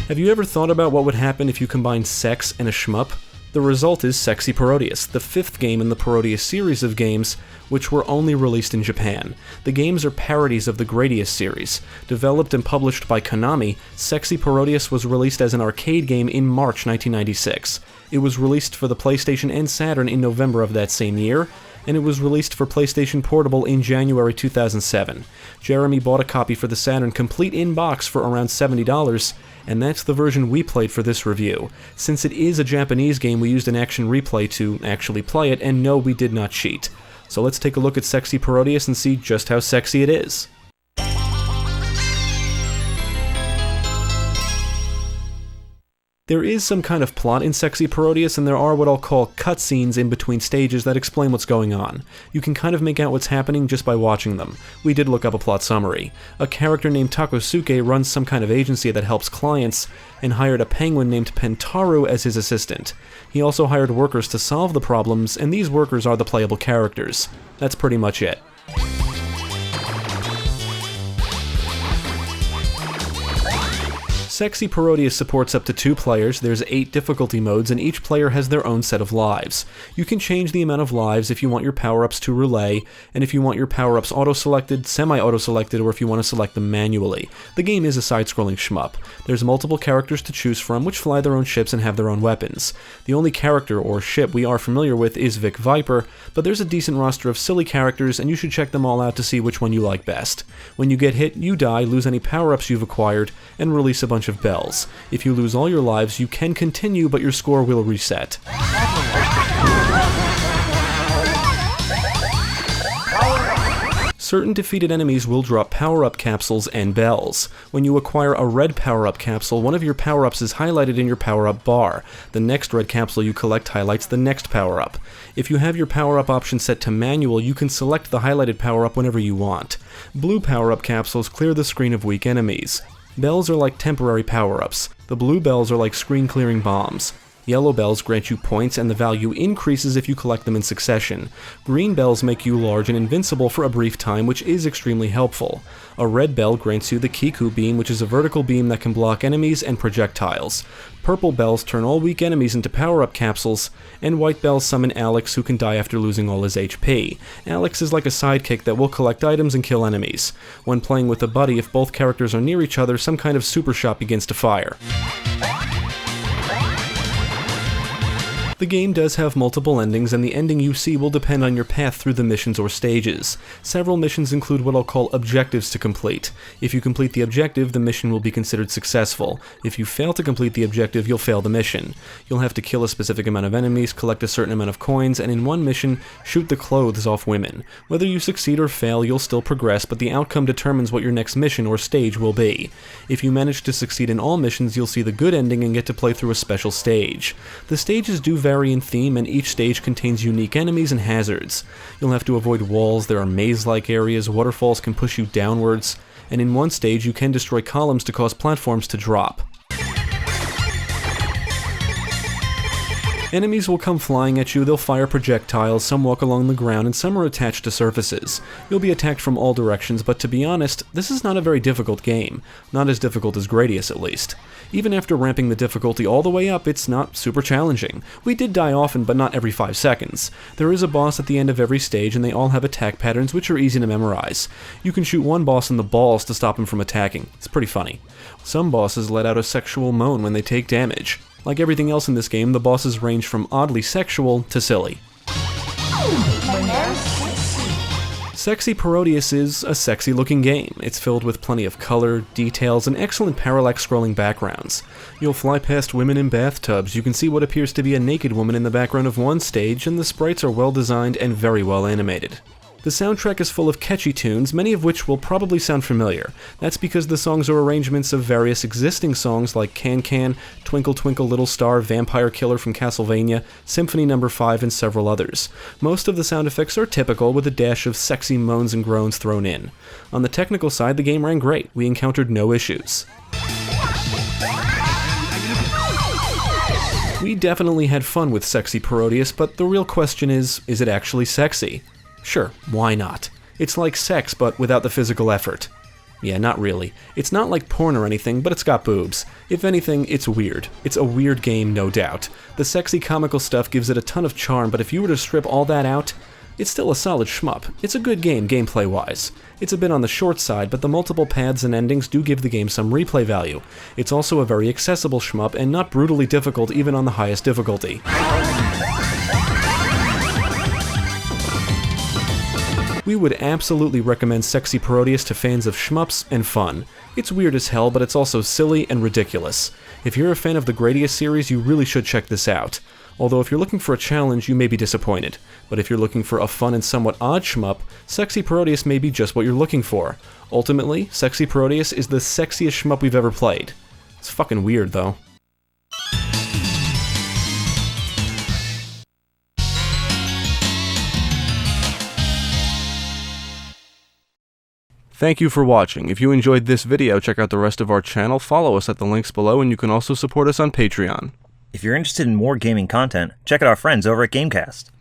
Have you ever thought about what would happen if you combined sex and a shmup? The result is Sexy Parodius, the 5th game in the Parodius series of games, which were only released in Japan. The games are parodies of the Gradius series. Developed and published by Konami, Sexy Parodius was released as an arcade game in March 1996. It was released for the PlayStation and Saturn in November of that same year, and it was released for PlayStation Portable in January 2007. Jeremy bought a copy for the Saturn complete in box for around $70, and that's the version we played for this review. Since it is a Japanese game, we used an action replay to actually play it, and no, we did not cheat. So let's take a look at Sexy Parodius and see just how sexy it is. There is some kind of plot in Sexy Parodius, and there are what I'll call cutscenes in between stages that explain what's going on. You can kind of make out what's happening just by watching them. We did look up a plot summary. A character named Takosuke runs some kind of agency that helps clients, and hired a penguin named Pentaru as his assistant. He also hired workers to solve the problems, and these workers are the playable characters. That's pretty much it. Sexy Parodius supports up to 2 players, there's 8 difficulty modes, and each player has their own set of lives. You can change the amount of lives if you want your power-ups to relay, and if you want your power-ups auto-selected, semi-auto-selected, or if you want to select them manually. The game is a side-scrolling shmup. There's multiple characters to choose from, which fly their own ships and have their own weapons. The only character, or ship, we are familiar with is Vic Viper, but there's a decent roster of silly characters, and you should check them all out to see which one you like best. When you get hit, you die, lose any power-ups you've acquired, and release a bunch of bells. If you lose all your lives, you can continue, but your score will reset. Certain defeated enemies will drop power-up capsules and bells. When you acquire a red power-up capsule, one of your power-ups is highlighted in your power-up bar. The next red capsule you collect highlights the next power-up. If you have your power-up option set to manual, you can select the highlighted power-up whenever you want. Blue power-up capsules clear the screen of weak enemies. Bells are like temporary power-ups. The blue bells are like screen-clearing bombs. Yellow bells grant you points, and the value increases if you collect them in succession. Green bells make you large and invincible for a brief time, which is extremely helpful. A red bell grants you the Kiku beam, which is a vertical beam that can block enemies and projectiles. Purple bells turn all weak enemies into power-up capsules, and white bells summon Alex, who can die after losing all his HP. Alex is like a sidekick that will collect items and kill enemies. When playing with a buddy, if both characters are near each other, some kind of super shot begins to fire. The game does have multiple endings, and the ending you see will depend on your path through the missions or stages. Several missions include what I'll call objectives to complete. If you complete the objective, the mission will be considered successful. If you fail to complete the objective, you'll fail the mission. You'll have to kill a specific amount of enemies, collect a certain amount of coins, and in one mission, shoot the clothes off women. Whether you succeed or fail, you'll still progress, but the outcome determines what your next mission or stage will be. If you manage to succeed in all missions, you'll see the good ending and get to play through a special stage. The stages do vary in theme, and each stage contains unique enemies and hazards. You'll have to avoid walls, there are maze-like areas, waterfalls can push you downwards, and in one stage you can destroy columns to cause platforms to drop. Enemies will come flying at you, they'll fire projectiles, some walk along the ground, and some are attached to surfaces. You'll be attacked from all directions, but to be honest, this is not a very difficult game. Not as difficult as Gradius, at least. Even after ramping the difficulty all the way up, it's not super challenging. We did die often, but not every 5 seconds. There is a boss at the end of every stage, and they all have attack patterns which are easy to memorize. You can shoot one boss in the balls to stop him from attacking. It's pretty funny. Some bosses let out a sexual moan when they take damage. Like everything else in this game, the bosses range from oddly sexual to silly. Sexy Parodius is a sexy-looking game. It's filled with plenty of color, details, and excellent parallax scrolling backgrounds. You'll fly past women in bathtubs, you can see what appears to be a naked woman in the background of one stage, and the sprites are well designed and very well animated. The soundtrack is full of catchy tunes, many of which will probably sound familiar. That's because the songs are arrangements of various existing songs like Can Can, Twinkle Twinkle Little Star, Vampire Killer from Castlevania, Symphony No. 5, and several others. Most of the sound effects are typical, with a dash of sexy moans and groans thrown in. On the technical side, the game ran great. We encountered no issues. We definitely had fun with Sexy Parodius, but the real question is it actually sexy? Sure, why not? It's like sex, but without the physical effort. Yeah, not really. It's not like porn or anything, but it's got boobs. If anything, it's weird. It's a weird game, no doubt. The sexy comical stuff gives it a ton of charm, but if you were to strip all that out, it's still a solid shmup. It's a good game, gameplay-wise. It's a bit on the short side, but the multiple paths and endings do give the game some replay value. It's also a very accessible shmup, and not brutally difficult even on the highest difficulty. We would absolutely recommend Sexy Parodius to fans of shmups and fun. It's weird as hell, but it's also silly and ridiculous. If you're a fan of the Gradius series, you really should check this out. Although if you're looking for a challenge, you may be disappointed. But if you're looking for a fun and somewhat odd shmup, Sexy Parodius may be just what you're looking for. Ultimately, Sexy Parodius is the sexiest shmup we've ever played. It's fucking weird, though. Thank you for watching. If you enjoyed this video, check out the rest of our channel, follow us at the links below, and you can also support us on Patreon. If you're interested in more gaming content, check out our friends over at GameCast.